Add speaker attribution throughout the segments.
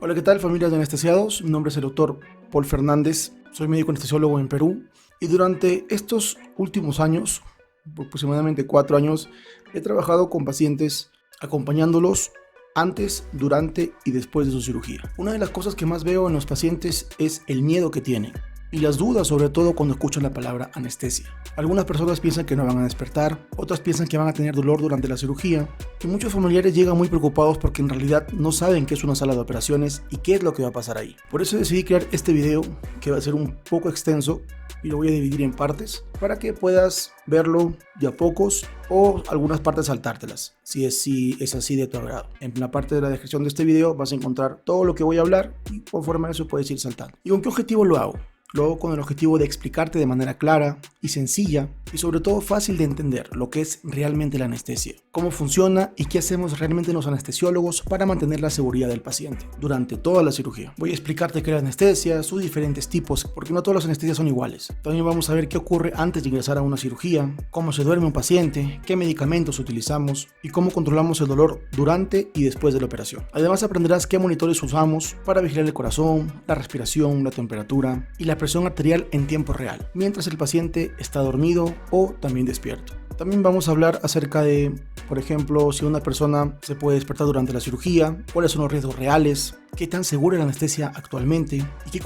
Speaker 1: Hola, ¿qué tal, familia de anestesiados? Mi nombre es el doctor Paul Fernández, soy médico anestesiólogo en Perú y durante estos últimos años, aproximadamente 4 años, he trabajado con pacientes acompañándolos antes, durante y después de su cirugía. Una de las cosas que más veo en los pacientes es el miedo que tienen y las dudas, sobre todo cuando escuchan la palabra anestesia. Algunas personas piensan que no van a despertar, otras piensan que van a tener dolor durante la cirugía y muchos familiares llegan muy preocupados porque en realidad no saben qué es una sala de operaciones y qué es lo que va a pasar ahí. Por eso decidí crear este video, que va a ser un poco extenso y lo voy a dividir en partes para que puedas verlo de a pocos o algunas partes saltártelas, si es así de tu agrado. En la parte de la descripción de este video vas a encontrar todo lo que voy a hablar y conforme a eso puedes ir saltando. ¿Y con qué objetivo lo hago? Lo hago con el objetivo de explicarte de manera clara y sencilla y sobre todo fácil de entender lo que es realmente la anestesia, cómo funciona y qué hacemos realmente los anestesiólogos para mantener la seguridad del paciente durante toda la cirugía. Voy a explicarte qué es la anestesia, sus diferentes tipos, porque no todas las anestesias son iguales. También vamos a ver qué ocurre antes de ingresar a una cirugía, cómo se duerme un paciente, qué medicamentos utilizamos y cómo controlamos el dolor durante y después de la operación. Además aprenderás qué monitores usamos para vigilar el corazón, la respiración, la temperatura y la presión arterial en tiempo real, mientras el paciente está dormido o también despierto. También vamos a hablar acerca de, por ejemplo, si una persona se puede despertar durante la cirugía, cuáles son los riesgos reales, qué tan segura es la anestesia actualmente y qué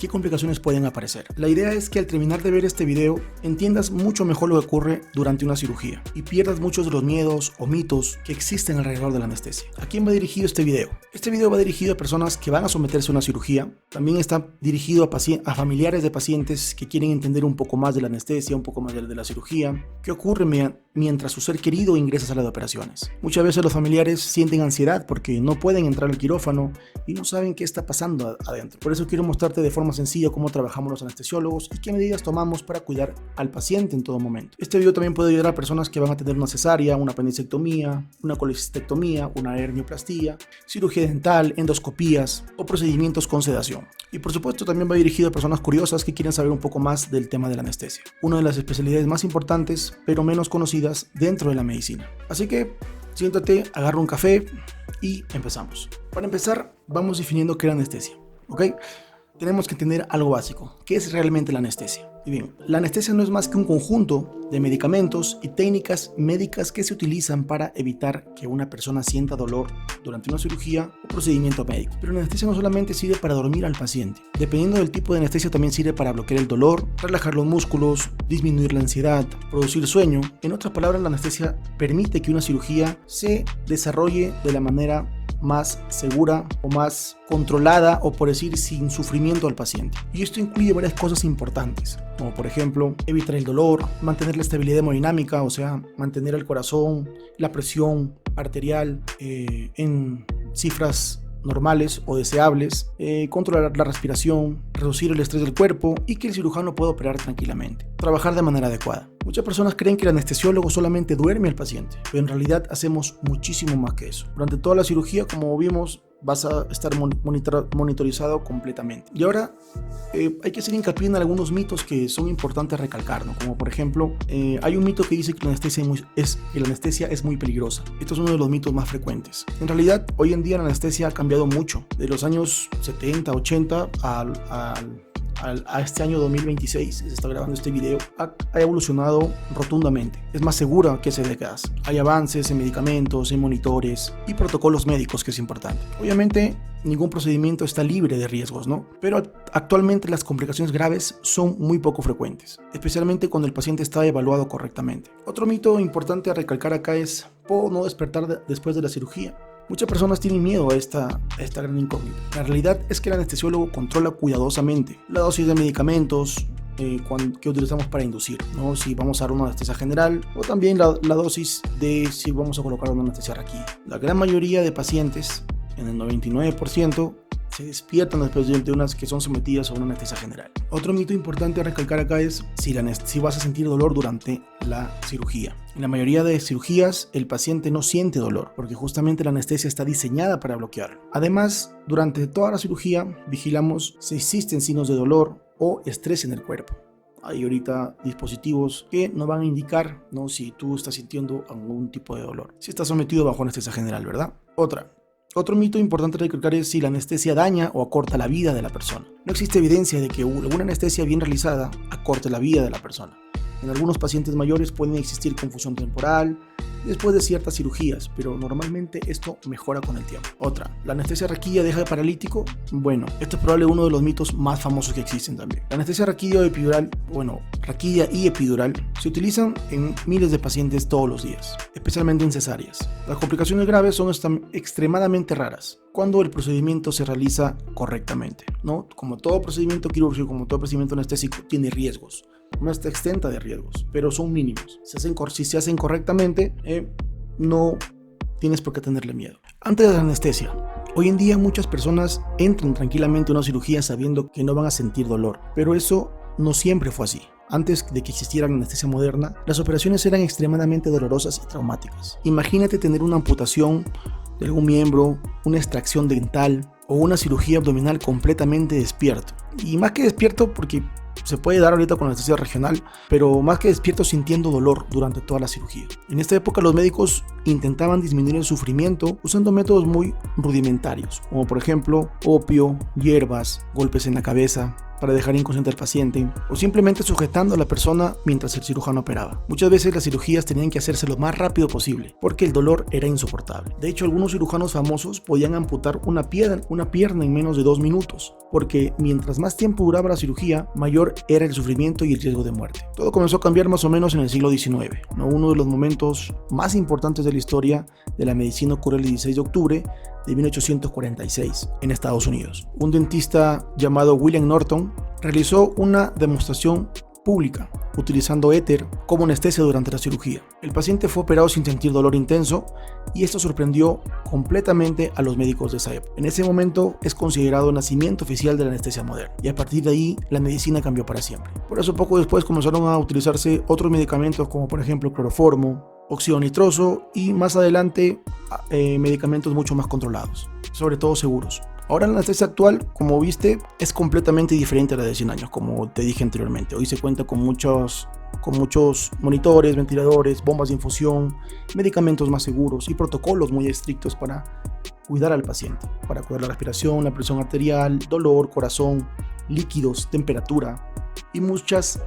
Speaker 1: complicaciones pueden aparecer. La idea es que al terminar de ver este video entiendas mucho mejor lo que ocurre durante una cirugía y pierdas muchos de los miedos o mitos que existen alrededor de la anestesia. ¿A quién va dirigido este video? Este video va dirigido a personas que van a someterse a una cirugía. También está dirigido a familiares de pacientes que quieren entender un poco más de la anestesia, un poco más de la cirugía, qué ocurre mientras su ser querido ingresa a sala de operaciones. Muchas veces los familiares sienten ansiedad porque no pueden entrar al quirófano y no saben qué está pasando adentro. Por eso quiero mostrarte de forma sencilla cómo trabajamos los anestesiólogos y qué medidas tomamos para cuidar al paciente en todo momento. Este video también puede ayudar a personas que van a tener una cesárea, una apendicectomía, una colecistectomía, una hernioplastia, cirugía dental, endoscopías o procedimientos con sedación. Y por supuesto también va dirigido a personas curiosas que quieren saber un poco más del tema de la anestesia, una de las especialidades más importantes pero menos conocidas dentro de la medicina. Así que siéntate, agarra un café y empezamos. Para empezar, vamos definiendo qué es la anestesia, ¿ok? Tenemos que entender algo básico. ¿Qué es realmente la anestesia? Y bien, la anestesia no es más que un conjunto de medicamentos y técnicas médicas que se utilizan para evitar que una persona sienta dolor durante una cirugía o procedimiento médico. Pero la anestesia no solamente sirve para dormir al paciente. Dependiendo del tipo de anestesia también sirve para bloquear el dolor, relajar los músculos, disminuir la ansiedad, producir sueño. En otras palabras, la anestesia permite que una cirugía se desarrolle de la manera más segura o más controlada o, por decir, sin sufrimiento al paciente. Y esto incluye varias cosas importantes, como por ejemplo evitar el dolor, mantener la estabilidad hemodinámica, o sea, mantener el corazón, la presión arterial en cifras normales o deseables, controlar la respiración, reducir el estrés del cuerpo y que el cirujano pueda operar tranquilamente. Trabajar de manera adecuada. Muchas personas creen que el anestesiólogo solamente duerme al paciente, pero en realidad hacemos muchísimo más que eso. Durante toda la cirugía, como vimos, vas a estar monitorizado completamente. Y ahora hay que hacer hincapié en algunos mitos que son importantes recalcar, ¿no? Como por ejemplo, hay un mito que dice que la anestesia es muy peligrosa. Esto es uno de los mitos más frecuentes. En realidad, hoy en día la anestesia ha cambiado mucho. De los años 70, 80 a este año 2026, se está grabando este video, ha evolucionado rotundamente. Es más segura que hace décadas. Hay avances en medicamentos, en monitores y protocolos médicos, que es importante. Obviamente, ningún procedimiento está libre de riesgos, ¿no? Pero actualmente las complicaciones graves son muy poco frecuentes, especialmente cuando el paciente está evaluado correctamente. Otro mito importante a recalcar acá es: ¿puedo no despertar después de la cirugía? Muchas personas tienen miedo a esta gran incógnita. La realidad es que el anestesiólogo controla cuidadosamente la dosis de medicamentos que utilizamos para inducir, ¿no? Si vamos a dar una anestesia general o también la dosis de si vamos a colocar una anestesia raquídea. La gran mayoría de pacientes, en el 99%, se despiertan después de unas que son sometidas a una anestesia general. Otro mito importante a recalcar acá es si vas a sentir dolor durante la cirugía. En la mayoría de cirugías el paciente no siente dolor porque justamente la anestesia está diseñada para bloquearlo. Además, durante toda la cirugía vigilamos si existen signos de dolor o estrés en el cuerpo. Hay ahorita dispositivos que nos van a indicar, ¿no?, si tú estás sintiendo algún tipo de dolor, si estás sometido bajo anestesia general, ¿verdad? Otra, Otro mito importante de recalcar es si la anestesia daña o acorta la vida de la persona. No existe evidencia de que alguna anestesia bien realizada acorte la vida de la persona. En algunos pacientes mayores pueden existir confusión temporal después de ciertas cirugías, pero normalmente esto mejora con el tiempo. Otra, ¿la anestesia raquídea deja de paralítico? Bueno, esto es probablemente uno de los mitos más famosos que existen también. La anestesia raquídea y epidural se utilizan en miles de pacientes todos los días, especialmente en cesáreas. Las complicaciones graves son extremadamente raras cuando el procedimiento se realiza correctamente, ¿no? Como todo procedimiento quirúrgico, como todo procedimiento anestésico, tiene riesgos. No está exenta de riesgos, pero son mínimos. Si se hacen correctamente, no tienes por qué tenerle miedo. Antes de la anestesia, hoy en día muchas personas entran tranquilamente a una cirugía sabiendo que no van a sentir dolor, pero eso no siempre fue así. Antes de que existiera la anestesia moderna, las operaciones eran extremadamente dolorosas y traumáticas. Imagínate tener una amputación de algún miembro, una extracción dental o una cirugía abdominal completamente despierto. Y más que despierto, porque se puede dar ahorita con anestesia regional, pero más que despierto sintiendo dolor durante toda la cirugía. En esta época los médicos intentaban disminuir el sufrimiento usando métodos muy rudimentarios, como por ejemplo opio, hierbas, golpes en la cabeza para dejar inconsciente al paciente, o simplemente sujetando a la persona mientras el cirujano operaba. Muchas veces las cirugías tenían que hacerse lo más rápido posible, porque el dolor era insoportable. De hecho, algunos cirujanos famosos podían amputar una pierna en menos de 2 minutos, porque mientras más tiempo duraba la cirugía, mayor era el sufrimiento y el riesgo de muerte. Todo comenzó a cambiar más o menos en el siglo XIX, ¿no? Uno de los momentos más importantes de la historia de la medicina ocurre el 16 de octubre de 1846 en Estados Unidos. Un dentista llamado William Norton realizó una demostración pública utilizando éter como anestesia durante la cirugía. El paciente fue operado sin sentir dolor intenso y esto sorprendió completamente a los médicos de esa época. En ese momento es considerado el nacimiento oficial de la anestesia moderna y a partir de ahí la medicina cambió para siempre. Por eso poco después comenzaron a utilizarse otros medicamentos como por ejemplo cloroformo, óxido nitroso y más adelante medicamentos mucho más controlados, sobre todo seguros. Ahora la anestesia actual, como viste, es completamente diferente a la de 100 años, como te dije anteriormente. Hoy se cuenta con muchos monitores, ventiladores, bombas de infusión, medicamentos más seguros y protocolos muy estrictos para cuidar al paciente, para cuidar la respiración, la presión arterial, dolor, corazón, líquidos, temperatura y muchas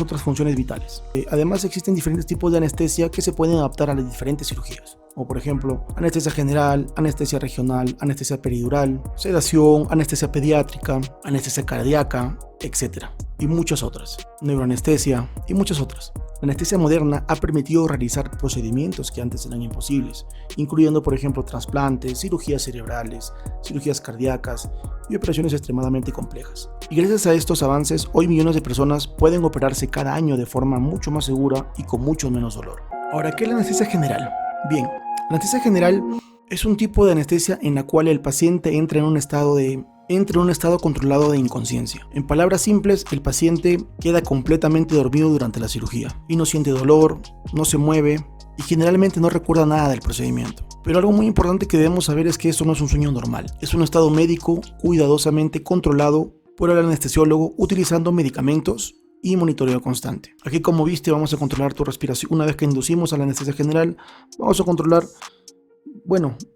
Speaker 1: otras funciones vitales. Además existen diferentes tipos de anestesia que se pueden adaptar a las diferentes cirugías, como por ejemplo anestesia general, anestesia regional, anestesia peridural, sedación, anestesia pediátrica, anestesia cardíaca, etc. Y muchas otras, neuroanestesia y muchas otras. La anestesia moderna ha permitido realizar procedimientos que antes eran imposibles, incluyendo por ejemplo trasplantes, cirugías cerebrales, cirugías cardíacas y operaciones extremadamente complejas. Y gracias a estos avances, hoy millones de personas pueden operarse cada año de forma mucho más segura y con mucho menos dolor. Ahora, ¿qué es la anestesia general? Bien, la anestesia general es un tipo de anestesia en la cual el paciente entra en un estado controlado de inconsciencia. En palabras simples, el paciente queda completamente dormido durante la cirugía y no siente dolor, no se mueve y generalmente no recuerda nada del procedimiento. Pero algo muy importante que debemos saber es que esto no es un sueño normal, es un estado médico cuidadosamente controlado por el anestesiólogo utilizando medicamentos y monitoreo constante. Aquí, como viste, vamos a controlar tu respiración. Una vez que inducimos a la anestesia general, vamos a controlar,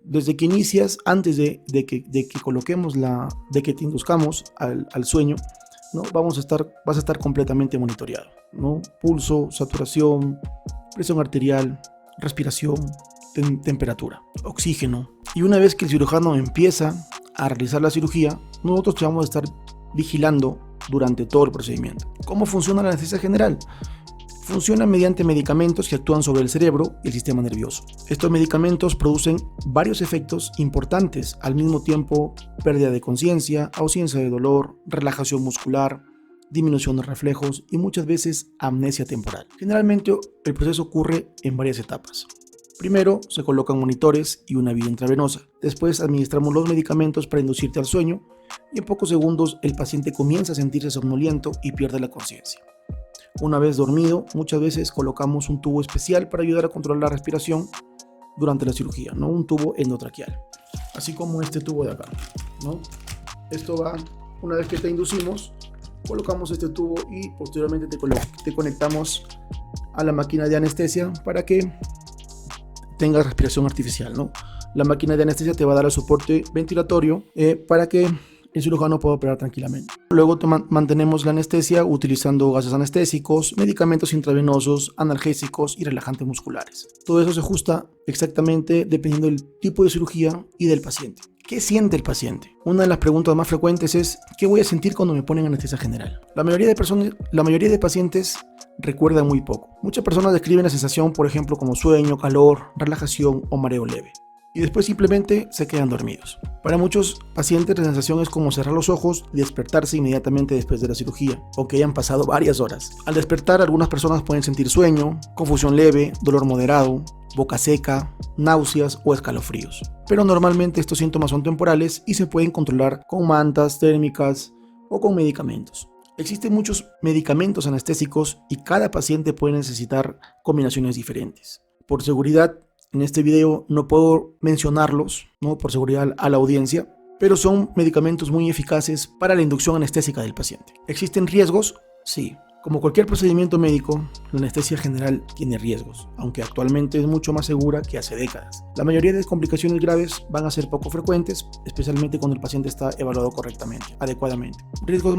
Speaker 1: desde que inicias, antes de que te induzcamos al sueño, ¿no? Vas a estar completamente monitoreado, ¿no? Pulso, saturación, presión arterial, respiración, temperatura, oxígeno. Y una vez que el cirujano empieza a realizar la cirugía, nosotros te vamos a estar vigilando durante todo el procedimiento. ¿Cómo funciona la anestesia general? Funciona mediante medicamentos que actúan sobre el cerebro y el sistema nervioso. Estos medicamentos producen varios efectos importantes, al mismo tiempo pérdida de conciencia, ausencia de dolor, relajación muscular, disminución de reflejos y muchas veces amnesia temporal. Generalmente el proceso ocurre en varias etapas. Primero se colocan monitores y una vía intravenosa. Después administramos los medicamentos para inducirte al sueño y en pocos segundos el paciente comienza a sentirse somnoliento y pierde la conciencia. Una vez dormido, muchas veces colocamos un tubo especial para ayudar a controlar la respiración durante la cirugía, ¿no? Un tubo endotraqueal, así como este tubo de acá, ¿no? Esto va, una vez que te inducimos, colocamos este tubo y posteriormente te conectamos a la máquina de anestesia para que tengas respiración artificial, ¿no? La máquina de anestesia te va a dar el soporte ventilatorio para que el cirujano puede operar tranquilamente. Luego mantenemos la anestesia utilizando gases anestésicos, medicamentos intravenosos, analgésicos y relajantes musculares. Todo eso se ajusta exactamente dependiendo del tipo de cirugía y del paciente. ¿Qué siente el paciente? Una de las preguntas más frecuentes es ¿qué voy a sentir cuando me ponen anestesia general? La mayoría de pacientes recuerdan muy poco. Muchas personas describen la sensación, por ejemplo, como sueño, calor, relajación o mareo leve, y después simplemente se quedan dormidos. Para muchos pacientes la sensación es como cerrar los ojos y despertarse inmediatamente después de la cirugía, o que hayan pasado varias horas. Al despertar, algunas personas pueden sentir sueño, confusión leve, dolor moderado, boca seca, náuseas o escalofríos. Pero normalmente estos síntomas son temporales y se pueden controlar con mantas térmicas o con medicamentos. Existen muchos medicamentos anestésicos y cada paciente puede necesitar combinaciones diferentes. Por seguridad, en este video no puedo mencionarlos, ¿no? Por seguridad a la audiencia, pero son medicamentos muy eficaces para la inducción anestésica del paciente. ¿Existen riesgos? Sí. Como cualquier procedimiento médico, la anestesia general tiene riesgos, aunque actualmente es mucho más segura que hace décadas. La mayoría de complicaciones graves van a ser poco frecuentes, especialmente cuando el paciente está evaluado adecuadamente. Riesgos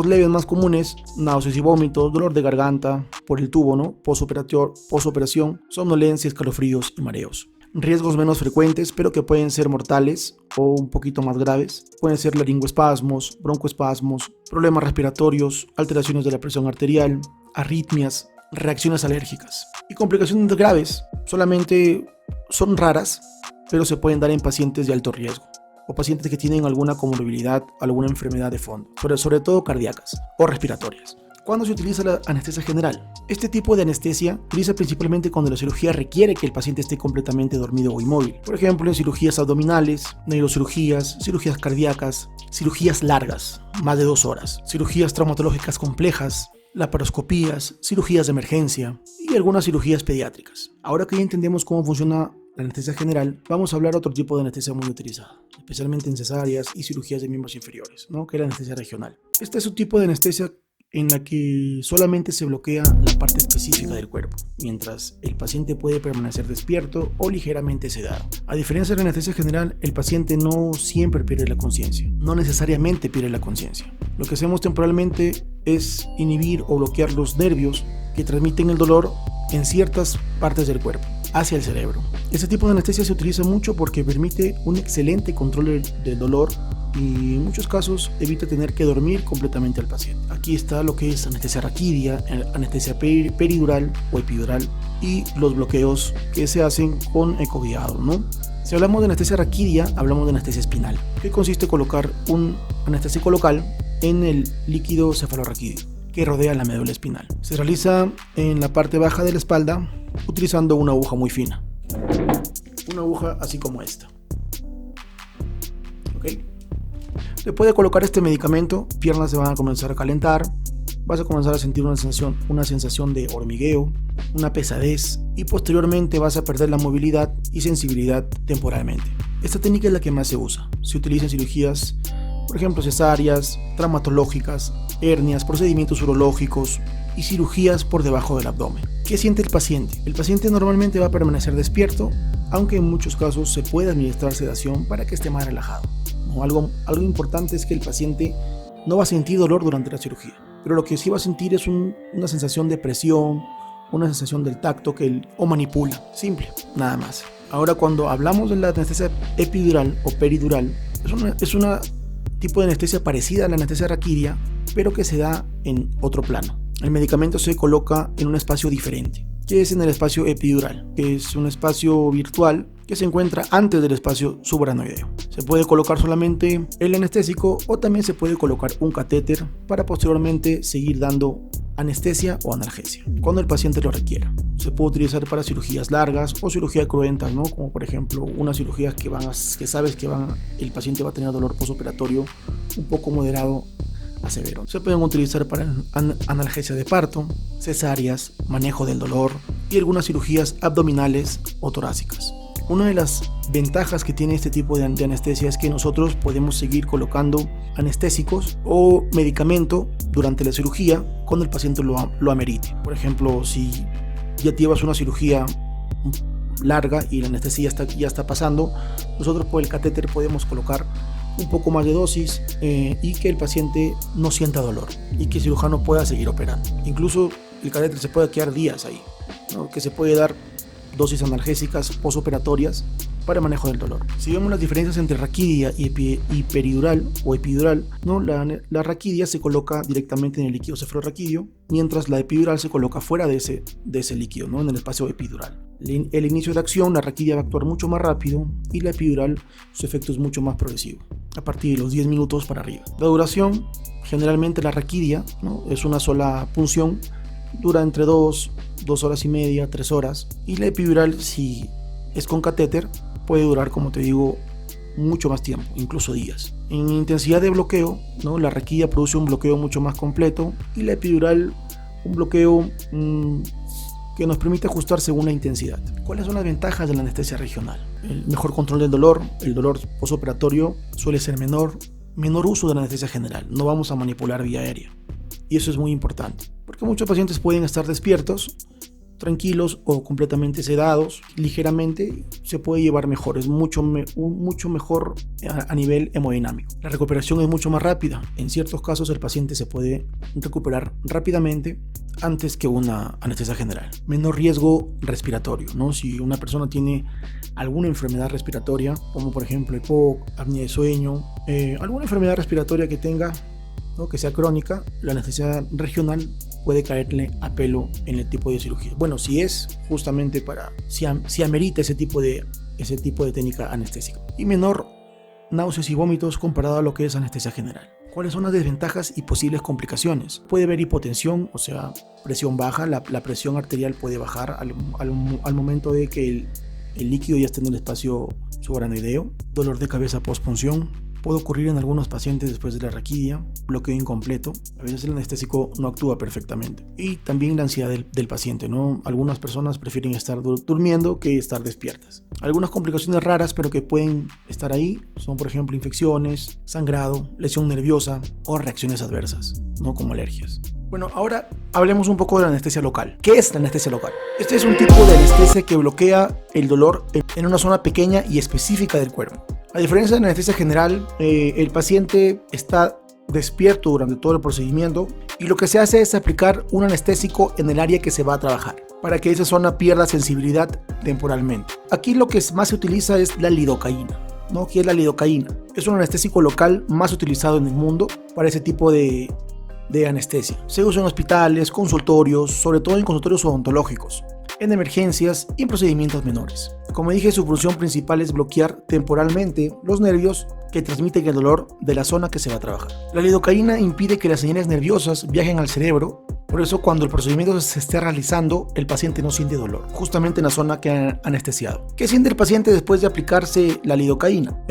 Speaker 1: leves más comunes, náuseas y vómitos, dolor de garganta por el tubo, ¿no? Posoperación, somnolencia, escalofríos y mareos. Riesgos menos frecuentes, pero que pueden ser mortales o un poquito más graves, pueden ser laringoespasmos, broncoespasmos, problemas respiratorios, alteraciones de la presión arterial, arritmias, reacciones alérgicas. Y complicaciones graves solamente son raras, pero se pueden dar en pacientes de alto riesgo o pacientes que tienen alguna comorbilidad, alguna enfermedad de fondo, sobre todo cardíacas o respiratorias. ¿Cuándo se utiliza la anestesia general? Este tipo de anestesia se utiliza principalmente cuando la cirugía requiere que el paciente esté completamente dormido o inmóvil. Por ejemplo, en cirugías abdominales, neurocirugías, cirugías cardíacas, cirugías largas, más de 2 horas, cirugías traumatológicas complejas, laparoscopías, cirugías de emergencia y algunas cirugías pediátricas. Ahora que ya entendemos cómo funciona la anestesia general, vamos a hablar de otro tipo de anestesia muy utilizada, especialmente en cesáreas y cirugías de miembros inferiores, ¿no? Que es la anestesia regional. Este es un tipo de anestesia en la que solamente se bloquea la parte específica del cuerpo, mientras el paciente puede permanecer despierto o ligeramente sedado. A diferencia de la anestesia general, el paciente no siempre pierde la conciencia, no necesariamente pierde la conciencia. Lo que hacemos temporalmente es inhibir o bloquear los nervios que transmiten el dolor en ciertas partes del cuerpo hacia el cerebro. Este tipo de anestesia se utiliza mucho porque permite un excelente control del dolor y en muchos casos evita tener que dormir completamente al paciente. Aquí está lo que es anestesia raquídea, anestesia peridural o epidural y los bloqueos que se hacen con ecoguiado, ¿no? Si hablamos de anestesia raquídea, hablamos de anestesia espinal, que consiste en colocar un anestésico local en el líquido cefalorraquídeo que rodea la médula espinal. Se realiza en la parte baja de la espalda utilizando una aguja muy fina, una aguja así como esta. ¿Ok? Después de colocar este medicamento, piernas se van a comenzar a calentar, vas a comenzar a sentir una sensación de hormigueo, una pesadez y posteriormente vas a perder la movilidad y sensibilidad temporalmente. Esta técnica es la que más se usa. Se utiliza en cirugías, por ejemplo, cesáreas, traumatológicas, hernias, procedimientos urológicos y cirugías por debajo del abdomen. ¿Qué siente el paciente? El paciente normalmente va a permanecer despierto, aunque en muchos casos se puede administrar sedación para que esté más relajado. Algo importante es que el paciente no va a sentir dolor durante la cirugía, pero lo que sí va a sentir es una sensación de presión, una sensación del tacto o manipula, simple, nada más. Ahora, cuando hablamos de la anestesia epidural o peridural, es una tipo de anestesia parecida a la anestesia raquídea, pero que se da en otro plano. El medicamento se coloca en un espacio diferente, que es en el espacio epidural, que es un espacio virtual que se encuentra antes del espacio subaracnoideo. Se puede colocar solamente el anestésico o también se puede colocar un catéter para posteriormente seguir dando anestesia o analgesia cuando el paciente lo requiera. Se puede utilizar para cirugías largas o cirugías cruentas, ¿no? Como por ejemplo unas cirugías que sabes que el paciente va a tener dolor postoperatorio un poco moderado a severo. Se pueden utilizar para analgesia de parto, cesáreas, manejo del dolor y algunas cirugías abdominales o torácicas. Una de las ventajas que tiene este tipo de anestesia es que nosotros podemos seguir colocando anestésicos o medicamento durante la cirugía cuando el paciente lo amerite. Por ejemplo, si ya llevas una cirugía larga y la anestesia ya está pasando, nosotros por el catéter podemos colocar un poco más de dosis y que el paciente no sienta dolor y que el cirujano pueda seguir operando. Incluso el catéter se puede quedar días ahí, ¿no? Que se puede dar dosis analgésicas posoperatorias para el manejo del dolor. Si vemos las diferencias entre raquidia y peridural o epidural, ¿no? La raquidia se coloca directamente en el líquido cefalorraquídeo, mientras la epidural se coloca fuera de ese líquido, ¿no? En el espacio epidural. El inicio de acción, la raquidia va a actuar mucho más rápido y la epidural, su efecto es mucho más progresivo, a partir de los 10 minutos para arriba. La duración, generalmente la raquidia, ¿no? Es una sola punción, dura entre 2 horas y media, 3 horas, y la epidural, si es con catéter, puede durar, como te digo, mucho más tiempo, incluso días. En intensidad de bloqueo, ¿no? La raquidia produce un bloqueo mucho más completo y la epidural un bloqueo que nos permite ajustar según la intensidad. ¿Cuáles son las ventajas de la anestesia regional? El mejor control del dolor, el dolor posoperatorio suele ser menor uso de la anestesia general, no vamos a manipular vía aérea. Y eso es muy importante, porque muchos pacientes pueden estar despiertos, tranquilos o completamente sedados, ligeramente se puede llevar mejor, es mucho mejor a nivel hemodinámico. La recuperación es mucho más rápida, en ciertos casos el paciente se puede recuperar rápidamente antes que una anestesia general. Menor riesgo respiratorio, ¿no? Si una persona tiene alguna enfermedad respiratoria, como por ejemplo EPOC, apnea de sueño, alguna enfermedad respiratoria que tenga, ¿no? Que sea crónica, la anestesia regional puede caerle a pelo en el tipo de cirugía. Bueno, si es justamente si amerita ese tipo de técnica anestésica. Y menor náuseas y vómitos comparado a lo que es anestesia general. ¿Cuáles son las desventajas y posibles complicaciones? Puede haber hipotensión, o sea, presión baja, la presión arterial puede bajar al momento de que el líquido ya esté en el espacio subaranoideo. Dolor de cabeza postpunción. Puede ocurrir en algunos pacientes después de la raquidia, bloqueo incompleto, a veces el anestésico no actúa perfectamente. Y también la ansiedad del paciente, ¿no? Algunas personas prefieren estar durmiendo que estar despiertas. Algunas complicaciones raras pero que pueden estar ahí son por ejemplo infecciones, sangrado, lesión nerviosa o reacciones adversas, ¿no? Como alergias. Bueno, ahora hablemos un poco de la anestesia local. ¿Qué es la anestesia local? Este es un tipo de anestesia que bloquea el dolor en una zona pequeña y específica del cuerpo. A diferencia de la anestesia general, el paciente está despierto durante todo el procedimiento y lo que se hace es aplicar un anestésico en el área que se va a trabajar para que esa zona pierda sensibilidad temporalmente. Aquí lo que más se utiliza es la lidocaína, ¿no? ¿Qué es la lidocaína? Es un anestésico local más utilizado en el mundo para ese tipo de anestesia. Se usa en hospitales, consultorios, sobre todo en consultorios odontológicos, en emergencias y en procedimientos menores. Como dije, su función principal es bloquear temporalmente los nervios que transmiten el dolor de la zona que se va a trabajar. La lidocaína impide que las señales nerviosas viajen al cerebro, por eso cuando el procedimiento se esté realizando, el paciente no siente dolor, justamente en la zona que ha anestesiado. ¿Qué siente el paciente después de aplicarse la lidocaína?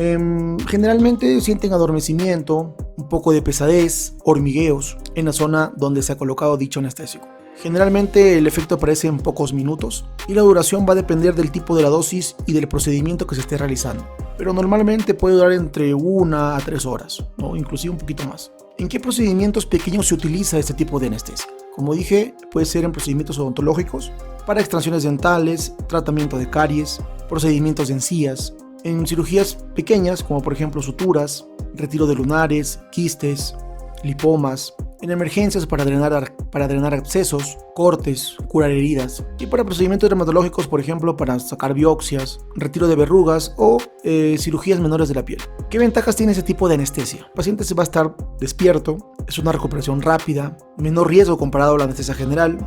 Speaker 1: Generalmente sienten adormecimiento, un poco de pesadez, hormigueos en la zona donde se ha colocado dicho anestésico. Generalmente el efecto aparece en pocos minutos y la duración va a depender del tipo de la dosis y del procedimiento que se esté realizando, pero normalmente puede durar entre 1 a 3 horas, ¿no? Inclusive un poquito más. ¿En qué procedimientos pequeños se utiliza este tipo de anestesia? Como dije, puede ser en procedimientos odontológicos, para extracciones dentales, tratamiento de caries, procedimientos de encías, en cirugías pequeñas como por ejemplo suturas, retiro de lunares, quistes, lipomas, en emergencias para drenar abscesos, cortes, curar heridas, y para procedimientos dermatológicos, por ejemplo, para sacar biopsias, retiro de verrugas o cirugías menores de la piel. ¿Qué ventajas tiene ese tipo de anestesia? El paciente se va a estar despierto, es una recuperación rápida, menor riesgo comparado a la anestesia general,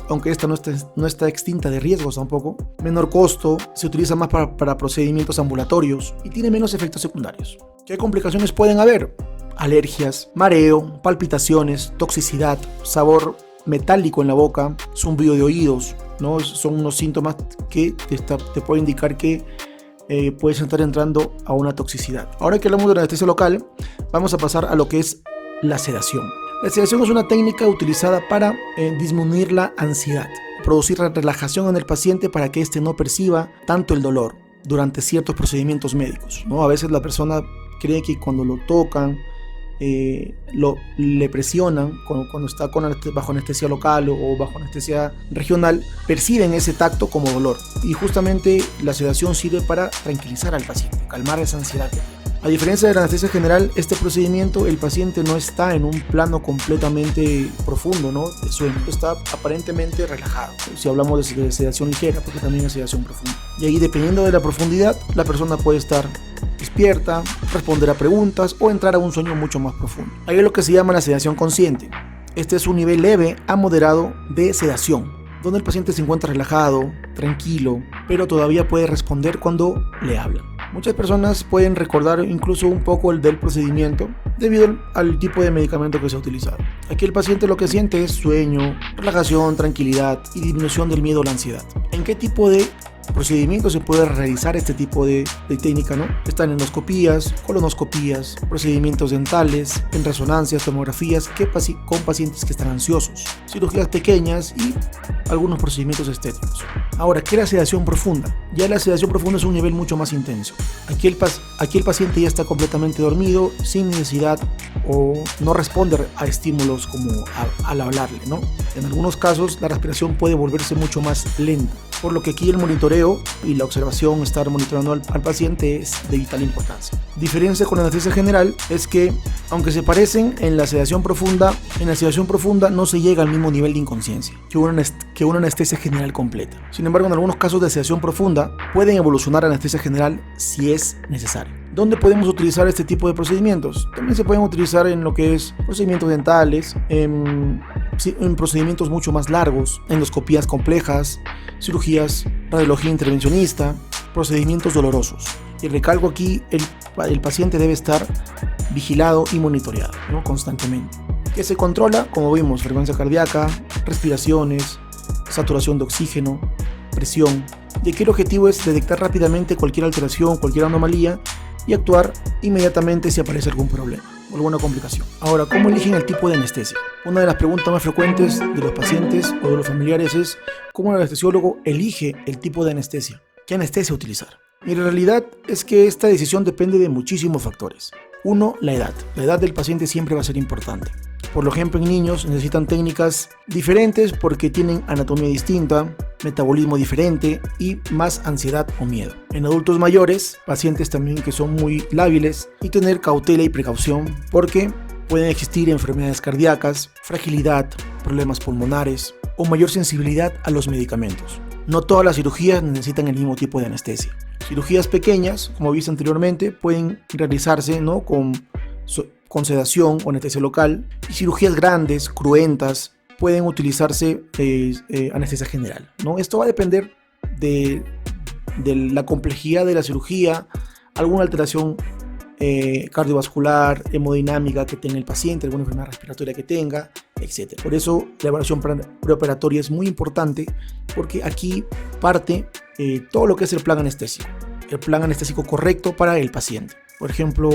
Speaker 1: aunque esta no está extinta de riesgos tampoco, menor costo, se utiliza más para procedimientos ambulatorios y tiene menos efectos secundarios. ¿Qué complicaciones pueden haber? Alergias, mareo, palpitaciones, toxicidad, sabor metálico en la boca, zumbido de oídos, ¿no? Son unos síntomas que te pueden indicar que puedes estar entrando a una toxicidad. Ahora que hablamos de la anestesia local, vamos a pasar a lo que es la sedación. La sedación es una técnica utilizada para disminuir la ansiedad, producir relajación en el paciente para que éste no perciba tanto el dolor durante ciertos procedimientos médicos, ¿no? A veces la persona cree que cuando lo tocan le presionan cuando está bajo anestesia local o bajo anestesia regional, perciben ese tacto como dolor. Y justamente la sedación sirve para tranquilizar al paciente, calmar esa ansiedad que tiene. A diferencia de la anestesia general, este procedimiento el paciente no está en un plano completamente profundo, ¿no?, de sueño, está aparentemente relajado. Si hablamos de sedación ligera, porque también es sedación profunda. Y ahí, dependiendo de la profundidad, la persona puede estar despierta, responder a preguntas o entrar a un sueño mucho más profundo. Ahí es lo que se llama la sedación consciente. Este es un nivel leve a moderado de sedación, donde el paciente se encuentra relajado, tranquilo, pero todavía puede responder cuando le hablan. Muchas personas pueden recordar incluso un poco del procedimiento debido al tipo de medicamento que se ha utilizado. Aquí el paciente lo que siente es sueño, relajación, tranquilidad y disminución del miedo o la ansiedad. ¿En qué tipo de procedimiento se puede realizar este tipo de técnica, ¿no? Están endoscopías, colonoscopías, procedimientos dentales, en resonancias, tomografías con pacientes que están ansiosos, cirugías pequeñas y algunos procedimientos estéticos. Ahora, ¿qué es la sedación profunda? Ya la sedación profunda es un nivel mucho más intenso. Aquí el paciente ya está completamente dormido, sin necesidad o no responde a estímulos como al hablarle, ¿no? En algunos casos la respiración puede volverse mucho más lenta, por lo que aquí el monitoreo y la observación, estar monitoreando al paciente, es de vital importancia. Diferencia con la anestesia general es que, aunque se parecen en la sedación profunda no se llega al mismo nivel de inconsciencia que una anestesia general completa. Sin embargo, en algunos casos de sedación profunda pueden evolucionar a anestesia general si es necesario. ¿Dónde podemos utilizar este tipo de procedimientos? También se pueden utilizar en lo que es procedimientos dentales, en procedimientos mucho más largos, endoscopías complejas, cirugías, radiología intervencionista, procedimientos dolorosos. Y recalco aquí, el paciente debe estar vigilado y monitoreado, ¿no?, constantemente. Que se controla, como vimos, frecuencia cardíaca, respiraciones, saturación de oxígeno, presión. Y aquí el objetivo es detectar rápidamente cualquier alteración, cualquier anomalía y actuar inmediatamente si aparece algún problema o alguna complicación. Ahora, ¿cómo eligen el tipo de anestesia? Una de las preguntas más frecuentes de los pacientes o de los familiares es ¿cómo el anestesiólogo elige el tipo de anestesia? ¿Qué anestesia utilizar? Y la realidad es que esta decisión depende de muchísimos factores. Uno, la edad. La edad del paciente siempre va a ser importante. Por ejemplo, en niños necesitan técnicas diferentes porque tienen anatomía distinta, metabolismo diferente y más ansiedad o miedo. En adultos mayores, pacientes también que son muy lábiles, y tener cautela y precaución porque pueden existir enfermedades cardíacas, fragilidad, problemas pulmonares o mayor sensibilidad a los medicamentos. No todas las cirugías necesitan el mismo tipo de anestesia. Cirugías pequeñas, como viste anteriormente, pueden realizarse, ¿no?, con sedación o anestesia local, y cirugías grandes, cruentas, pueden utilizarse anestesia general, ¿no? Esto va a depender de la complejidad de la cirugía, alguna alteración cardiovascular, hemodinámica que tenga el paciente, alguna enfermedad respiratoria que tenga, etc. Por eso la evaluación preoperatoria es muy importante, porque aquí parte todo lo que es el plan anestésico correcto para el paciente. Por ejemplo,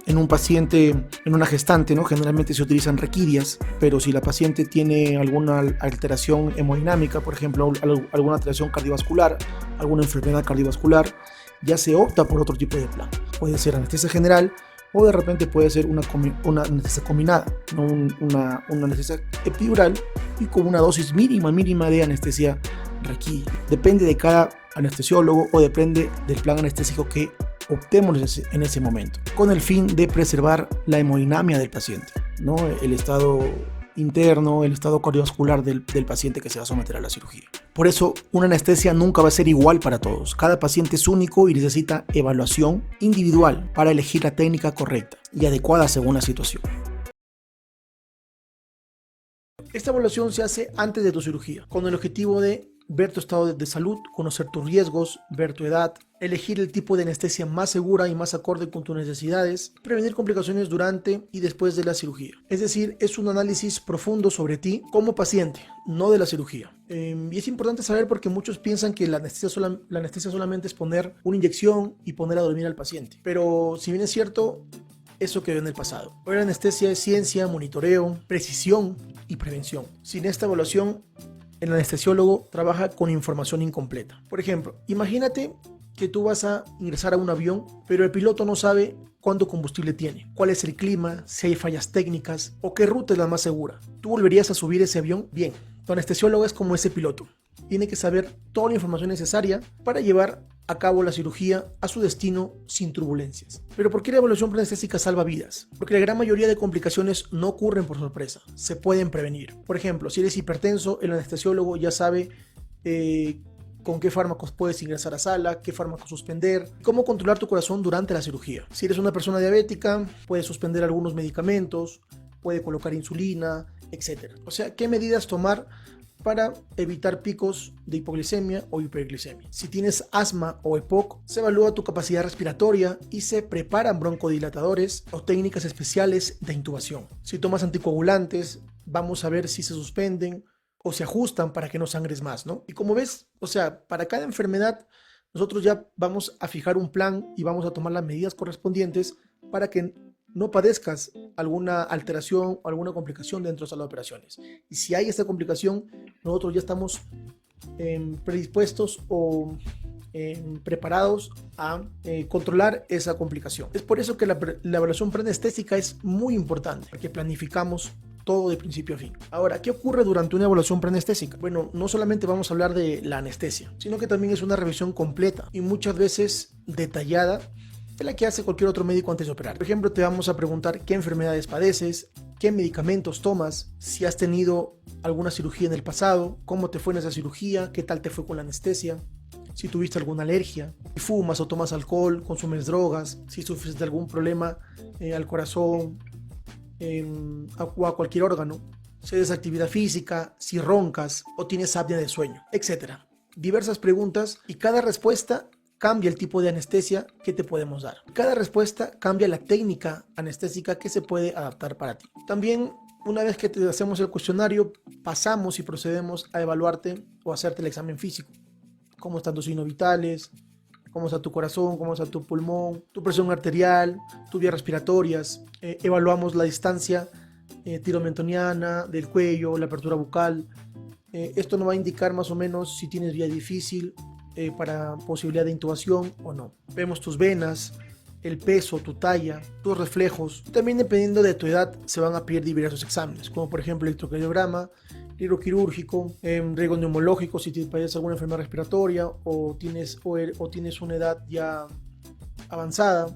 Speaker 1: en un paciente, en una gestante, ¿no?, generalmente se utilizan requirias, pero si la paciente tiene alguna alteración hemodinámica, por ejemplo, alguna alteración cardiovascular, alguna enfermedad cardiovascular, ya se opta por otro tipo de plan. Puede ser anestesia general o de repente puede ser una anestesia combinada, ¿no?, una anestesia epidural y con una dosis mínima de anestesia requiria. Depende de cada anestesiólogo o depende del plan anestésico que optemos en ese momento, con el fin de preservar la hemodinamia del paciente, ¿no?, el estado interno, el estado cardiovascular del paciente que se va a someter a la cirugía. Por eso, una anestesia nunca va a ser igual para todos. Cada paciente es único y necesita evaluación individual para elegir la técnica correcta y adecuada según la situación. Esta evaluación se hace antes de tu cirugía, con el objetivo de ver tu estado de salud, conocer tus riesgos, ver tu edad, elegir el tipo de anestesia más segura y más acorde con tus necesidades, prevenir complicaciones durante y después de la cirugía. Es decir, es un análisis profundo sobre ti como paciente, no de la cirugía. Y es importante saber porque muchos piensan que la anestesia solamente es poner una inyección y poner a dormir al paciente. Pero si bien es cierto, eso quedó en el pasado. Hoy la anestesia es ciencia, monitoreo, precisión y prevención. Sin esta evaluación, el anestesiólogo trabaja con información incompleta. Por ejemplo, imagínate que tú vas a ingresar a un avión, pero el piloto no sabe cuánto combustible tiene, cuál es el clima, si hay fallas técnicas o qué ruta es la más segura. ¿Tú volverías a subir ese avión? Bien, tu anestesiólogo es como ese piloto. Tiene que saber toda la información necesaria para llevar a cabo la cirugía a su destino sin turbulencias. Pero ¿por qué la evaluación preanestésica salva vidas? Porque la gran mayoría de complicaciones no ocurren por sorpresa, se pueden prevenir. Por ejemplo, si eres hipertenso, el anestesiólogo ya sabe con qué fármacos puedes ingresar a sala, qué fármacos suspender, cómo controlar tu corazón durante la cirugía. Si eres una persona diabética, puedes suspender algunos medicamentos, puede colocar insulina, etc. O sea, qué medidas tomar para evitar picos de hipoglicemia o hiperglicemia. Si tienes asma o EPOC, se evalúa tu capacidad respiratoria y se preparan broncodilatadores o técnicas especiales de intubación. Si tomas anticoagulantes, vamos a ver si se suspenden o se ajustan para que no sangres más, ¿no? Y como ves, o sea, para cada enfermedad nosotros ya vamos a fijar un plan y vamos a tomar las medidas correspondientes para que no padezcas alguna alteración o alguna complicación dentro de la sala de operaciones. Y si hay esta complicación, nosotros ya estamos predispuestos o preparados a controlar esa complicación. Es por eso que la evaluación preanestésica es muy importante, porque planificamos todo de principio a fin. Ahora, ¿qué ocurre durante una evaluación preanestésica? Bueno, no solamente vamos a hablar de la anestesia, sino que también es una revisión completa y muchas veces detallada de la que hace cualquier otro médico antes de operar. Por ejemplo, te vamos a preguntar qué enfermedades padeces, qué medicamentos tomas, si has tenido alguna cirugía en el pasado, cómo te fue en esa cirugía, qué tal te fue con la anestesia, si tuviste alguna alergia, si fumas o tomas alcohol, consumes drogas, si sufres de algún problema al corazón o a cualquier órgano, si haces actividad física, si roncas o tienes apnea de sueño, etc. Diversas preguntas y cada respuesta cambia el tipo de anestesia que te podemos dar. Cada respuesta cambia la técnica anestésica que se puede adaptar para ti. También, una vez que te hacemos el cuestionario, pasamos y procedemos a evaluarte o hacerte el examen físico. Cómo están tus signos vitales, cómo está tu corazón, cómo está tu pulmón, tu presión arterial, tus vías respiratorias. Evaluamos la distancia tiromentoniana del cuello, la apertura bucal. Esto nos va a indicar más o menos si tienes vía difícil para posibilidad de intubación o no. Vemos tus venas, el peso, tu talla, tus reflejos. También dependiendo de tu edad se van a pedir diversos exámenes, como por ejemplo electrocardiograma, quirúrgico, riesgo neumológico si padeces alguna enfermedad respiratoria o tienes una edad ya avanzada,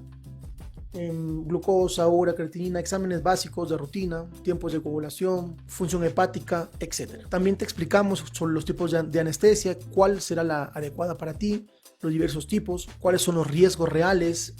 Speaker 1: glucosa, ura, creatinina, exámenes básicos de rutina, tiempos de coagulación, función hepática, etc. También te explicamos sobre los tipos de anestesia, cuál será la adecuada para ti, los diversos tipos, cuáles son los riesgos reales,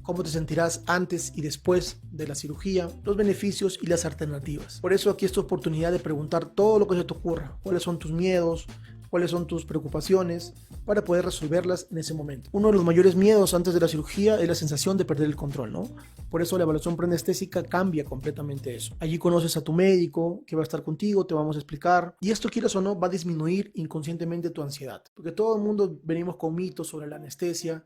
Speaker 1: cómo te sentirás antes y después de la cirugía, los beneficios y las alternativas. Por eso aquí es tu oportunidad de preguntar todo lo que se te ocurra, cuáles son tus miedos, cuáles son tus preocupaciones, para poder resolverlas en ese momento. Uno de los mayores miedos antes de la cirugía es la sensación de perder el control, ¿no? Por eso la evaluación preanestésica cambia completamente eso. Allí conoces a tu médico que va a estar contigo, te vamos a explicar, y esto, quieras o no, va a disminuir inconscientemente tu ansiedad, porque todo el mundo venimos con mitos sobre la anestesia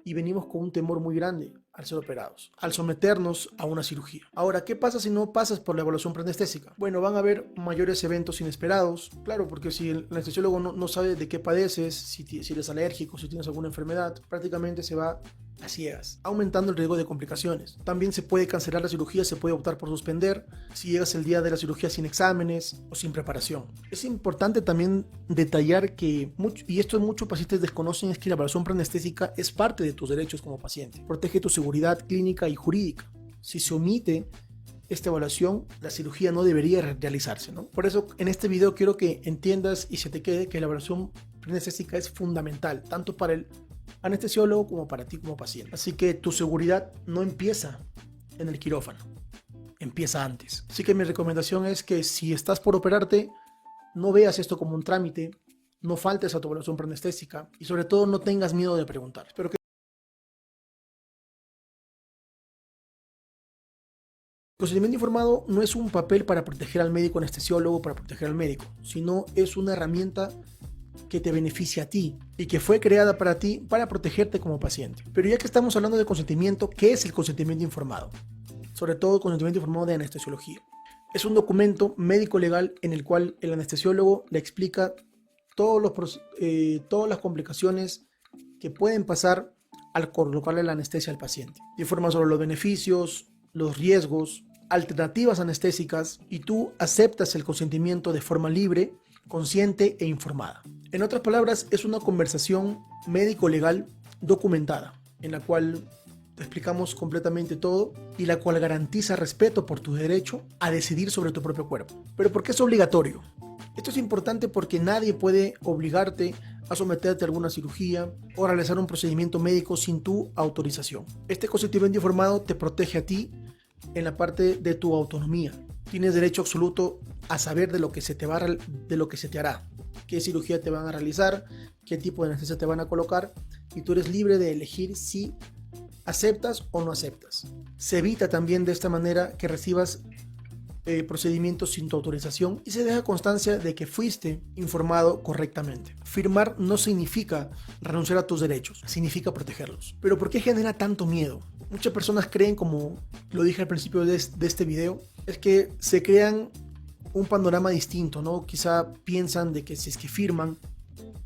Speaker 1: y venimos con un temor muy grande al ser operados, al someternos a una cirugía. Ahora, ¿qué pasa si no pasas por la evaluación preanestésica? Bueno, van a haber mayores eventos inesperados, claro, porque si el anestesiólogo no sabe de qué padeces, si eres alérgico, si tienes alguna enfermedad, prácticamente se va a ciegas, aumentando el riesgo de complicaciones. También se puede cancelar la cirugía, se puede optar por suspender si llegas el día de la cirugía sin exámenes o sin preparación. Es importante también detallar que, y esto muchos pacientes desconocen, es que la evaluación preanestésica es parte de tus derechos como paciente. Protege tu seguridad clínica y jurídica. Si se omite esta evaluación, la cirugía no debería realizarse, ¿no? Por eso en este video quiero que entiendas y se te quede que la evaluación preanestésica es fundamental, tanto para el anestesiólogo como para ti como paciente. Así que tu seguridad no empieza en el quirófano, empieza antes. Así que mi recomendación es que si estás por operarte, no veas esto como un trámite, no faltes a tu evaluación preanestésica y sobre todo no tengas miedo de preguntar. Espero que el consentimiento informado no es un papel para proteger al médico anestesiólogo, para proteger al médico, sino es una herramienta que te beneficia a ti y que fue creada para ti para protegerte como paciente. Pero ya que estamos hablando de consentimiento, ¿qué es el consentimiento informado? Sobre todo el consentimiento informado de anestesiología. Es un documento médico legal en el cual el anestesiólogo le explica todas las complicaciones que pueden pasar al colocarle la anestesia al paciente. Te informa sobre los beneficios, los riesgos, alternativas anestésicas y tú aceptas el consentimiento de forma libre, consciente e informada. En otras palabras, es una conversación médico-legal documentada en la cual te explicamos completamente todo y la cual garantiza respeto por tu derecho a decidir sobre tu propio cuerpo. ¿Pero por qué es obligatorio? Esto es importante porque nadie puede obligarte a someterte a alguna cirugía o a realizar un procedimiento médico sin tu autorización. Este consentimiento informado te protege a ti en la parte de tu autonomía. Tienes derecho absoluto a saber de lo que se te hará, qué cirugía te van a realizar, qué tipo de anestesia te van a colocar, y tú eres libre de elegir si aceptas o no aceptas. Se evita también de esta manera que recibas procedimientos sin tu autorización y se deja constancia de que fuiste informado correctamente. Firmar no significa renunciar a tus derechos, significa protegerlos. Pero ¿por qué genera tanto miedo? Muchas personas creen, como lo dije al principio de este video, es que se crean un panorama distinto, ¿no? Quizá piensan de que si es que firman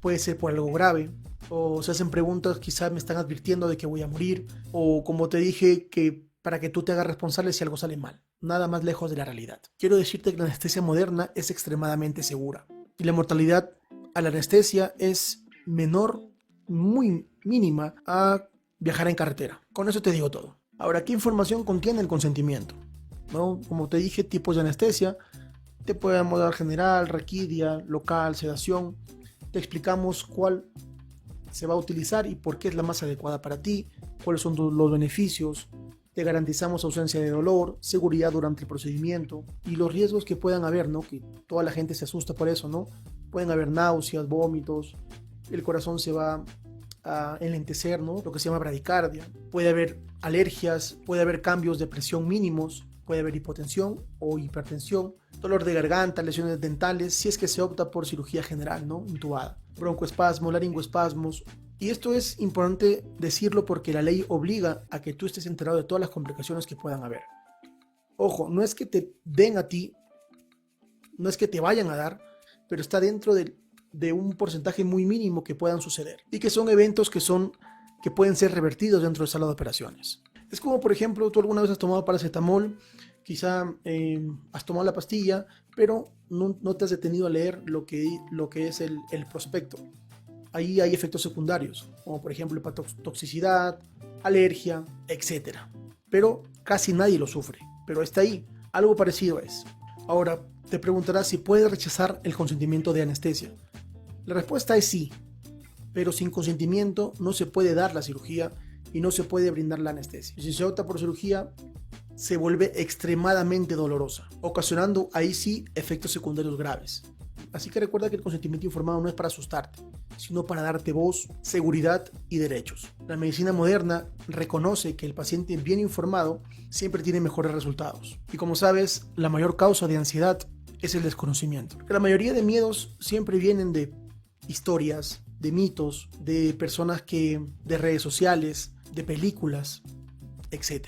Speaker 1: puede ser por algo grave, o se hacen preguntas, quizá me están advirtiendo de que voy a morir, o como te dije, que para que tú te hagas responsable si algo sale mal. Nada más lejos de la realidad. Quiero decirte que la anestesia moderna es extremadamente segura y la mortalidad a la anestesia es menor, muy mínima, a viajar en carretera. Con eso te digo todo. Ahora, ¿qué información contiene el consentimiento? ¿No? Como te dije, tipos de anestesia. Te podemos dar general, raquidia, local, sedación. Te explicamos cuál se va a utilizar y por qué es la más adecuada para ti, cuáles son los beneficios. Te garantizamos ausencia de dolor, seguridad durante el procedimiento y los riesgos que puedan haber, ¿no? Que toda la gente se asusta por eso, ¿no? Pueden haber náuseas, vómitos, el corazón se va a enlentecer, ¿no? Lo que se llama bradicardia. Puede haber alergias, puede haber cambios de presión mínimos, puede haber hipotensión o hipertensión, dolor de garganta, lesiones dentales, si es que se opta por cirugía general, ¿no? Intubada, broncoespasmos, laringoespasmos. Y esto es importante decirlo porque la ley obliga a que tú estés enterado de todas las complicaciones que puedan haber. Ojo, no es que te den a ti, no es que te vayan a dar, pero está dentro de un porcentaje muy mínimo que puedan suceder. Y que son eventos que pueden ser revertidos dentro de sala de operaciones. Es como, por ejemplo, tú alguna vez has tomado paracetamol, quizá has tomado la pastilla, pero no te has detenido a leer lo que es el prospecto. Ahí hay efectos secundarios, como por ejemplo hepatotoxicidad, alergia, etc. Pero casi nadie lo sufre, pero está ahí, algo parecido es. Ahora, te preguntarás si puedes rechazar el consentimiento de anestesia. La respuesta es sí, pero sin consentimiento no se puede dar la cirugía y no se puede brindar la anestesia. Si se opta por cirugía, se vuelve extremadamente dolorosa, ocasionando ahí sí efectos secundarios graves. Así que recuerda que el consentimiento informado no es para asustarte, sino para darte voz, seguridad y derechos. La medicina moderna reconoce que el paciente bien informado siempre tiene mejores resultados. Y como sabes, la mayor causa de ansiedad es el desconocimiento. La mayoría de miedos siempre vienen de historias, de mitos, de personas de redes sociales, de películas, etc.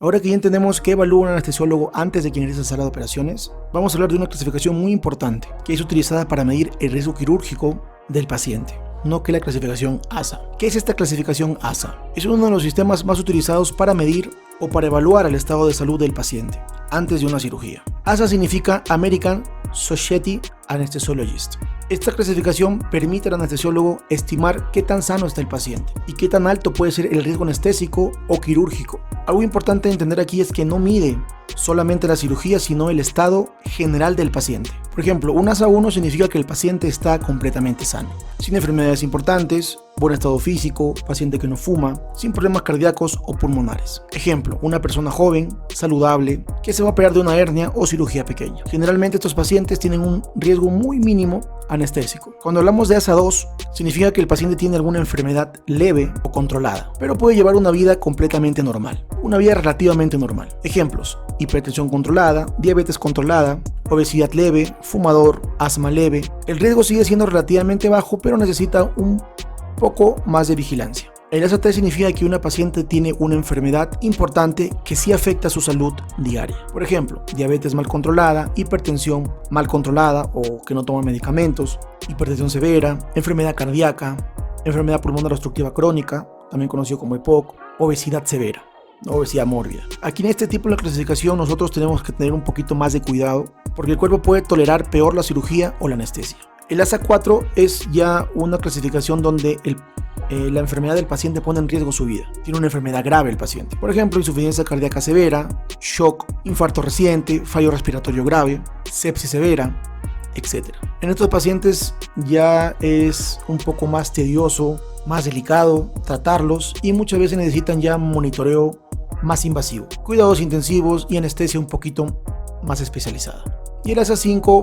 Speaker 1: Ahora que ya entendemos qué evalúa un anestesiólogo antes de que ingrese a sala de operaciones, vamos a hablar de una clasificación muy importante que es utilizada para medir el riesgo quirúrgico del paciente, no que la clasificación ASA. ¿Qué es esta clasificación ASA? Es uno de los sistemas más utilizados para medir o para evaluar el estado de salud del paciente antes de una cirugía. ASA significa American Society Anesthesiologist. Esta clasificación permite al anestesiólogo estimar qué tan sano está el paciente y qué tan alto puede ser el riesgo anestésico o quirúrgico. Algo importante de entender aquí es que no mide solamente la cirugía, sino el estado general del paciente. Por ejemplo, un ASA 1 significa que el paciente está completamente sano, sin enfermedades importantes, buen estado físico, paciente que no fuma, sin problemas cardíacos o pulmonares. Ejemplo, una persona joven, saludable, que se va a operar de una hernia o cirugía pequeña. Generalmente estos pacientes tienen un riesgo muy mínimo anestésico. Cuando hablamos de ASA 2, significa que el paciente tiene alguna enfermedad leve o controlada, pero puede llevar una vida completamente normal, una vida relativamente normal. Ejemplos: hipertensión controlada, diabetes controlada, obesidad leve, fumador, asma leve. El riesgo sigue siendo relativamente bajo, pero necesita un poco más de vigilancia. El ASA3 significa que una paciente tiene una enfermedad importante que sí afecta su salud diaria. Por ejemplo, diabetes mal controlada, hipertensión mal controlada o que no toma medicamentos, hipertensión severa, enfermedad cardíaca, enfermedad pulmonar obstructiva crónica, también conocido como EPOC, obesidad severa, obesidad mórbida. Aquí en este tipo de clasificación nosotros tenemos que tener un poquito más de cuidado porque el cuerpo puede tolerar peor la cirugía o la anestesia. El ASA 4 es ya una clasificación donde la enfermedad del paciente pone en riesgo su vida. Tiene una enfermedad grave el paciente. Por ejemplo, insuficiencia cardíaca severa, shock, infarto reciente, fallo respiratorio grave, sepsis severa, etc. En estos pacientes ya es un poco más tedioso, más delicado tratarlos y muchas veces necesitan ya monitoreo más invasivo, cuidados intensivos y anestesia un poquito más especializada. Y el ASA 5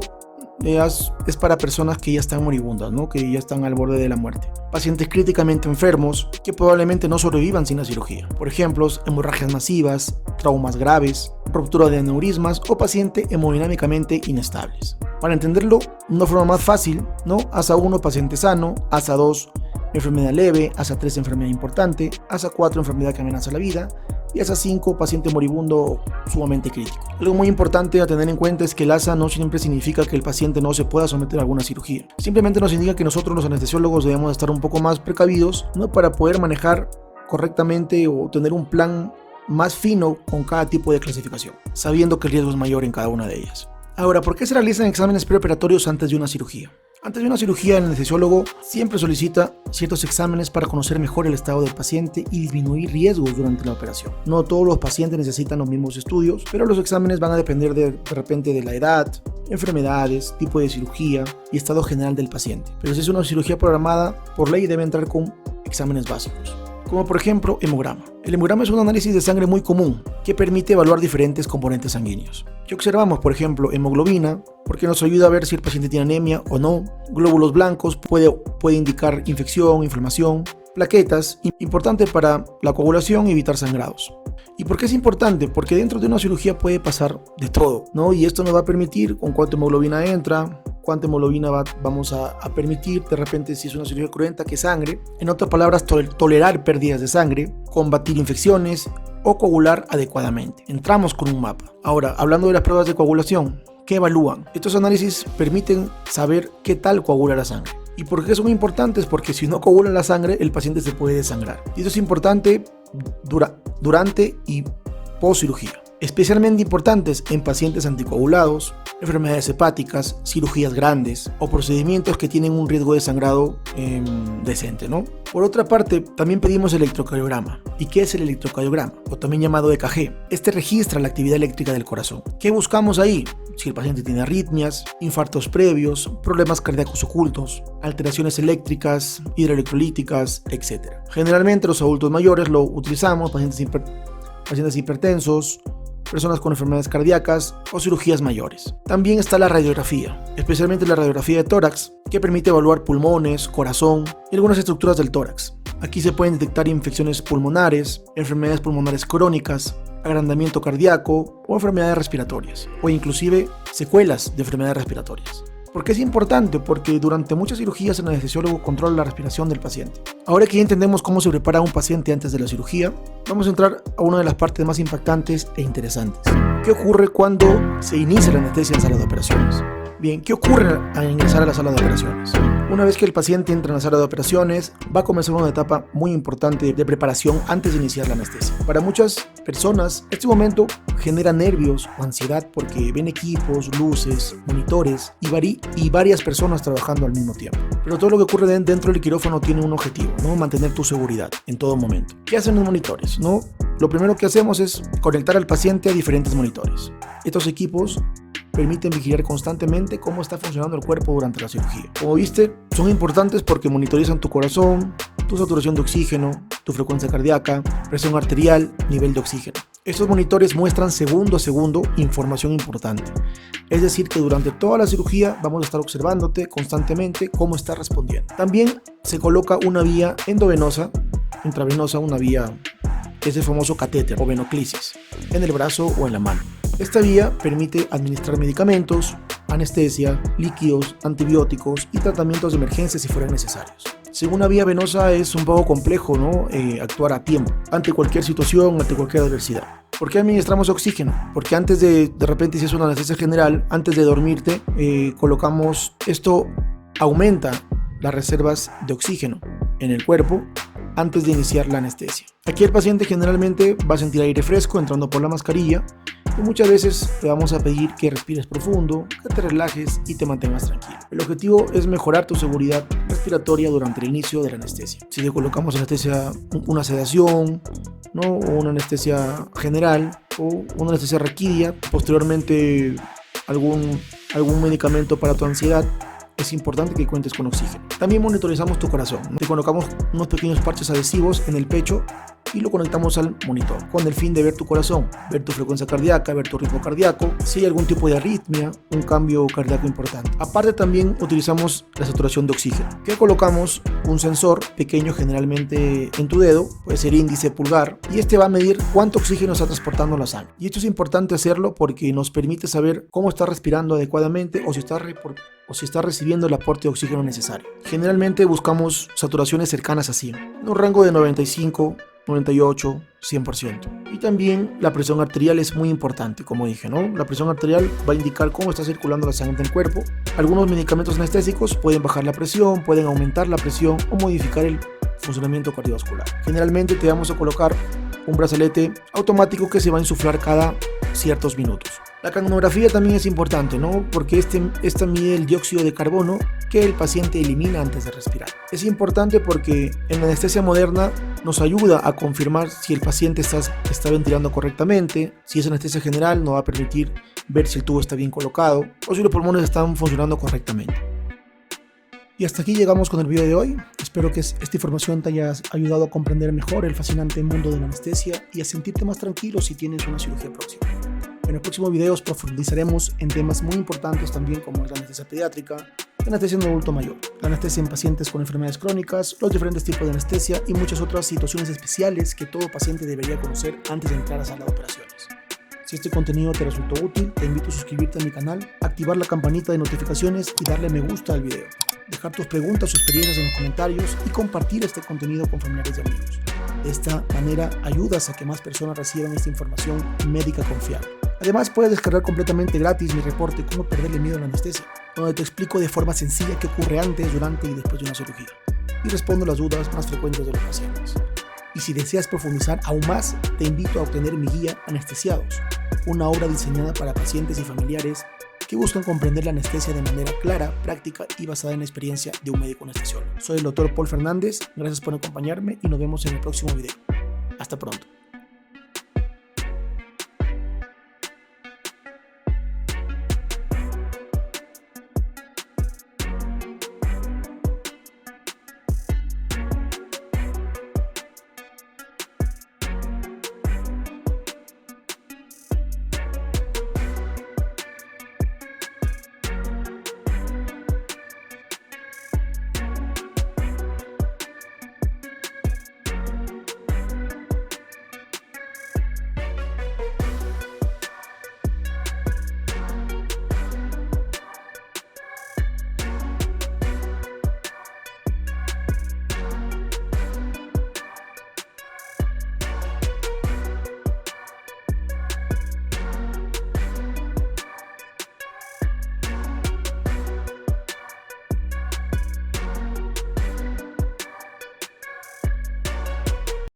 Speaker 1: es para personas que ya están moribundas, ¿no? Que ya están al borde de la muerte. Pacientes críticamente enfermos que probablemente no sobrevivan sin la cirugía. Por ejemplo, hemorragias masivas, traumas graves, ruptura de aneurismas o pacientes hemodinámicamente inestables. Para entenderlo de una forma más fácil, ¿no? ASA 1, paciente sano, ASA 2, enfermedad leve, ASA 3, enfermedad importante, ASA 4, enfermedad que amenaza la vida, y ASA 5, paciente moribundo sumamente crítico. Algo muy importante a tener en cuenta es que el ASA no siempre significa que el paciente no se pueda someter a alguna cirugía. Simplemente nos indica que nosotros los anestesiólogos debemos estar un poco más precavidos, ¿no? Para poder manejar correctamente o tener un plan más fino con cada tipo de clasificación, sabiendo que el riesgo es mayor en cada una de ellas. Ahora, ¿por qué se realizan exámenes preoperatorios antes de una cirugía? Antes de una cirugía, el anestesiólogo siempre solicita ciertos exámenes para conocer mejor el estado del paciente y disminuir riesgos durante la operación. No todos los pacientes necesitan los mismos estudios, pero los exámenes van a depender de repente de la edad, enfermedades, tipo de cirugía y estado general del paciente. Pero si es una cirugía programada, por ley debe entrar con exámenes básicos, como por ejemplo hemograma. El hemograma es un análisis de sangre muy común que permite evaluar diferentes componentes sanguíneos. ¿Qué observamos? Por ejemplo, hemoglobina, porque nos ayuda a ver si el paciente tiene anemia o no. Glóbulos blancos puede indicar infección, inflamación. Plaquetas, importante para la coagulación y evitar sangrados. ¿Y por qué es importante? Porque dentro de una cirugía puede pasar de todo, ¿no? Y esto nos va a permitir con cuánta hemoglobina entra, cuánta hemoglobina vamos a permitir, de repente si es una cirugía cruenta, que sangre. En otras palabras, tolerar pérdidas de sangre, combatir infecciones o coagular adecuadamente. Entramos con un mapa. Ahora, hablando de las pruebas de coagulación, ¿qué evalúan? Estos análisis permiten saber qué tal coagula la sangre. ¿Y por qué son importantes? Porque si no coagula la sangre, el paciente se puede desangrar. Y esto es importante durante y post cirugía. Especialmente importantes en pacientes anticoagulados, enfermedades hepáticas, cirugías grandes o procedimientos que tienen un riesgo de sangrado decente, ¿no? Por otra parte, también pedimos el electrocardiograma. ¿Y qué es el electrocardiograma? O también llamado EKG. Este registra la actividad eléctrica del corazón. ¿Qué buscamos ahí? Si el paciente tiene arritmias, infartos previos, problemas cardíacos ocultos, alteraciones eléctricas, hidroelectrolíticas, etc. Generalmente los adultos mayores lo utilizamos, pacientes hipertensos, personas con enfermedades cardíacas o cirugías mayores. También está la radiografía, especialmente la radiografía de tórax, que permite evaluar pulmones, corazón y algunas estructuras del tórax. Aquí se pueden detectar infecciones pulmonares, enfermedades pulmonares crónicas, agrandamiento cardíaco o enfermedades respiratorias, o inclusive secuelas de enfermedades respiratorias. ¿Por qué es importante? Porque durante muchas cirugías el anestesiólogo controla la respiración del paciente. Ahora que ya entendemos cómo se prepara un paciente antes de la cirugía, vamos a entrar a una de las partes más impactantes e interesantes. ¿Qué ocurre cuando se inicia la anestesia en sala de operaciones? Bien, ¿qué ocurre al ingresar a la sala de operaciones? Una vez que el paciente entra en la sala de operaciones, va a comenzar una etapa muy importante de preparación antes de iniciar la anestesia. Para muchas personas, este momento genera nervios o ansiedad porque ven equipos, luces, monitores y varias personas trabajando al mismo tiempo. Pero todo lo que ocurre dentro del quirófano tiene un objetivo, ¿no? Mantener tu seguridad en todo momento. ¿Qué hacen los monitores? ¿No? Lo primero que hacemos es conectar al paciente a diferentes monitores. Estos equipos permiten vigilar constantemente cómo está funcionando el cuerpo durante la cirugía. Como viste, son importantes porque monitorizan tu corazón, tu saturación de oxígeno, tu frecuencia cardíaca, presión arterial, nivel de oxígeno. Estos monitores muestran segundo a segundo información importante. Es decir, que durante toda la cirugía vamos a estar observándote constantemente cómo estás respondiendo. También se coloca una vía endovenosa, intravenosa, una vía, es el famoso catéter o venoclisis, en el brazo o en la mano. Esta vía permite administrar medicamentos, anestesia, líquidos, antibióticos y tratamientos de emergencia si fueran necesarios. Según una vía venosa es un poco complejo, ¿no? Actuar a tiempo, ante cualquier situación, ante cualquier adversidad. ¿Por qué administramos oxígeno? Porque antes de repente, si es una anestesia general, antes de dormirte, colocamos, esto aumenta las reservas de oxígeno en el cuerpo antes de iniciar la anestesia. Aquí el paciente generalmente va a sentir aire fresco entrando por la mascarilla y muchas veces te vamos a pedir que respires profundo, que te relajes y te mantengas tranquilo. El objetivo es mejorar tu seguridad respiratoria durante el inicio de la anestesia. Si te colocamos anestesia, una sedación, ¿no? O una anestesia general o una anestesia raquídea, posteriormente algún medicamento para tu ansiedad, es importante que cuentes con oxígeno. También monitorizamos tu corazón, ¿no? Te colocamos unos pequeños parches adhesivos en el pecho y lo conectamos al monitor con el fin de ver tu corazón, ver tu frecuencia cardíaca, ver tu ritmo cardíaco, si hay algún tipo de arritmia, un cambio cardíaco importante. Aparte también utilizamos la saturación de oxígeno, que colocamos un sensor pequeño generalmente en tu dedo, puede ser índice, pulgar, y este va a medir cuánto oxígeno está transportando la sangre. Y esto es importante hacerlo porque nos permite saber cómo estás respirando adecuadamente o si estás recibiendo el aporte de oxígeno necesario. Generalmente buscamos saturaciones cercanas a 100, en un rango de 95, 98, 100%. Y también la presión arterial es muy importante, como dije, ¿no? La presión arterial va a indicar cómo está circulando la sangre en el cuerpo. Algunos medicamentos anestésicos pueden bajar la presión, pueden aumentar la presión o modificar el funcionamiento cardiovascular. Generalmente te vamos a colocar un brazalete automático que se va a insuflar cada ciertos minutos. La capnografía también es importante, ¿no? Porque esta mide el dióxido de carbono que el paciente elimina antes de respirar. Es importante porque en la anestesia moderna nos ayuda a confirmar si el paciente está ventilando correctamente. Si es anestesia general, nos va a permitir ver si el tubo está bien colocado o si los pulmones están funcionando correctamente. Y hasta aquí llegamos con el video de hoy. Espero que esta información te haya ayudado a comprender mejor el fascinante mundo de la anestesia y a sentirte más tranquilo si tienes una cirugía próxima. En los próximos videos profundizaremos en temas muy importantes también como es la anestesia pediátrica, la anestesia en adulto mayor, la anestesia en pacientes con enfermedades crónicas, los diferentes tipos de anestesia y muchas otras situaciones especiales que todo paciente debería conocer antes de entrar a sala de operaciones. Si este contenido te resultó útil, te invito a suscribirte a mi canal, activar la campanita de notificaciones y darle me gusta al video. Dejar tus preguntas o experiencias en los comentarios y compartir este contenido con familiares y amigos. De esta manera ayudas a que más personas reciban esta información médica confiable. Además, puedes descargar completamente gratis mi reporte Cómo perderle miedo a la anestesia, donde te explico de forma sencilla qué ocurre antes, durante y después de una cirugía, y respondo las dudas más frecuentes de los pacientes. Y si deseas profundizar aún más, te invito a obtener mi guía Anestesiados, una obra diseñada para pacientes y familiares que buscan comprender la anestesia de manera clara, práctica y basada en la experiencia de un médico anestesiólogo. Soy el Dr. Paul Fernández, gracias por acompañarme y nos vemos en el próximo video. Hasta pronto.